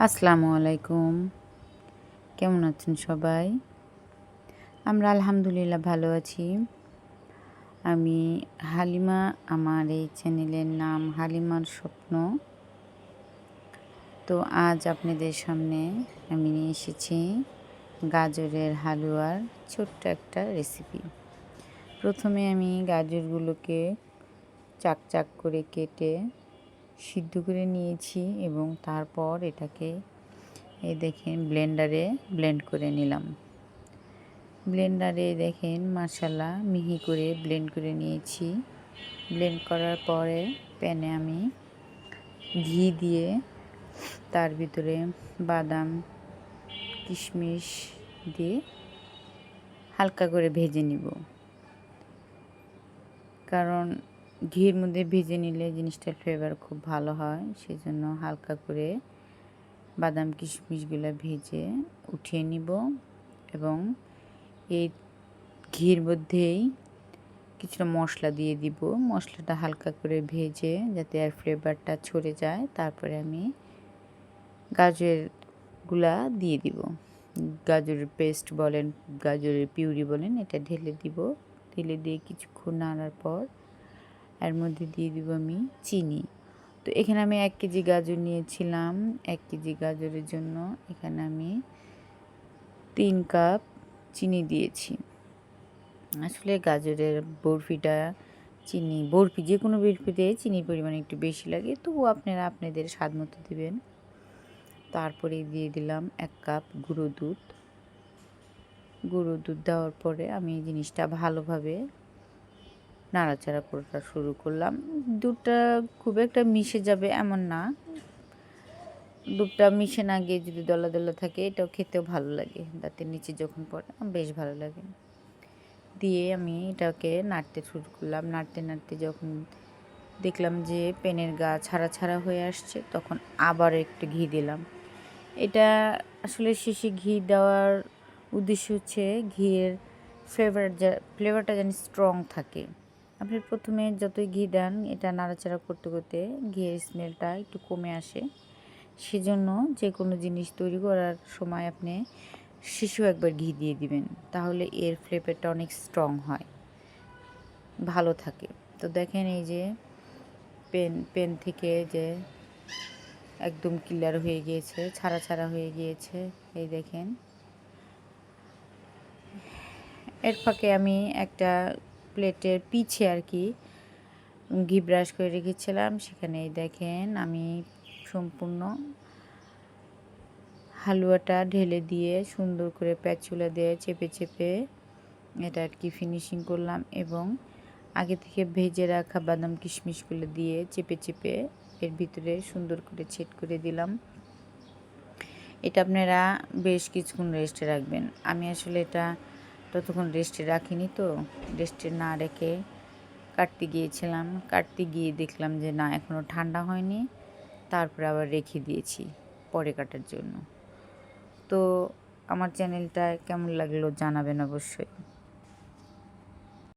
আসসালামু আলাইকুম। কেমন আছেন সবাই? আমরা আলহামদুলিল্লাহ ভালো আছি। আমি হালিমা, আমার এই চ্যানেলের নাম হালিমার স্বপ্ন। তো আজ আপনাদের সামনে আমি নিয়ে এসেছি গাজরের হালুয়ার ছোট্ট একটা রেসিপি। প্রথমে আমি গাজরগুলোকে চাক করে কেটে সিদ্ধ করে নিয়েছি এবং তারপর এটাকে দেখেন ব্লেন্ডারে ব্লেন্ড করে নিলাম। ব্লেন্ডারে দেখেন মাশাআল্লাহ মিহি করে ব্লেন্ড করে নিয়েছি। ব্লেন্ড করার পরে প্যানে আমি ঘি দিয়ে তার ভিতরে বাদাম কিশমিশ দিয়ে হালকা করে ভেজে নিব, কারণ ঘির মধ্যে ভেজে নিলে জিনিসটার ফ্লেভার খুব ভালো হয়। সেজন্য হালকা করে বাদাম কিশমিশগুলো ভেজে উঠিয়ে নিব এবং এই ঘির মধ্যেই কিছুটা মশলা দিয়ে দিব। মশলাটা হালকা করে ভেজে যাতে আর ফ্লেভারটা ছড়ে যায়, তারপরে আমি গাজরগুলা দিয়ে দিব। গাজরের পেস্ট বলেন, গাজরের পিউরি বলেন, এটা ঢেলে দিব। ঢেলে দিয়ে কিছুক্ষণ নাড়ার পর এর মধ্যে দিয়ে দিব আমি চিনি। তো এখানে আমি 1 কেজি গাজর নিয়েছিলাম। 1 কেজি গাজরের জন্য এখানে আমি 3 কাপ চিনি দিয়েছি। আসলে গাজরের বরফিটা চিনি বরফি যে কোনো বরফিতে চিনির পরিমাণ একটু বেশি লাগে, তবুও আপনারা আপনাদের স্বাদ মতো দেবেন। তারপরে দিয়ে দিলাম 1 কাপ গুঁড়ো দুধ। গুঁড়ো দুধ দেওয়ার পরে আমি জিনিসটা ভালোভাবে নাড়াচাড়া করা শুরু করলাম। দুধটা খুব একটা মিশে যাবে এমন না, দুধটা মিশে না গিয়ে যদি দলা দলা থাকে এটাও খেতেও ভালো লাগে, দাঁতের নিচে যখন পড়ে বেশ ভালো লাগে। দিয়ে আমি এটাকে নাড়তে শুরু করলাম। নাড়তে যখন দেখলাম যে পেনের গা ছাড়া হয়ে আসছে, তখন আবার একটু ঘি দিলাম। এটা আসলে শেষে ঘি দেওয়ার উদ্দেশ্য হচ্ছে ঘিয়ের ফ্লেভারটা যেন স্ট্রং থাকে। আপনি প্রথমে যতই ঘি দেন, এটা নাড়াচাড়া করতে ঘিয়ের স্মেলটা একটু কমে আসে। সেজন্য যে কোনো জিনিস তৈরি করার সময় আপনি শেষেও একবার ঘি দিয়ে দিবেন, তাহলে এর ফ্লেভারটা অনেক স্ট্রং হয়, ভালো থাকে। তো দেখেন এই যে পেন থেকে যে একদম ক্লিয়ার হয়ে গিয়েছে, ছাড়া হয়ে গিয়েছে। এই দেখেন, এর ফাঁকে আমি একটা প্লেটের পিছে আর কি ঘি ব্রাশ করে রেখেছিলাম। সেখানে দেখেন আমি সম্পূর্ণ হালুয়াটা ঢেলে দিয়ে সুন্দর করে প্যাচুলা দিয়ে চেপে এটা আর কি ফিনিশিং করলাম এবং আগে থেকে ভেজে রাখা বাদাম কিশমিশগুলো দিয়ে চেপে এর ভিতরে সুন্দর করে ছেদ করে দিলাম। এটা আপনারা বেশ কিছুক্ষণ রেস্টে রাখবেন। আমি আসলে এটা ততক্ষণ রেস্টে রাখিনি, তো রেস্টে না রেখে কাটতে গিয়ে দেখলাম যে না, এখনও ঠান্ডা হয়নি। তারপরে আবার রেখে দিয়েছি পরে কাটার জন্য। তো আমার চ্যানেলটা কেমন লাগলো জানাবেন অবশ্যই।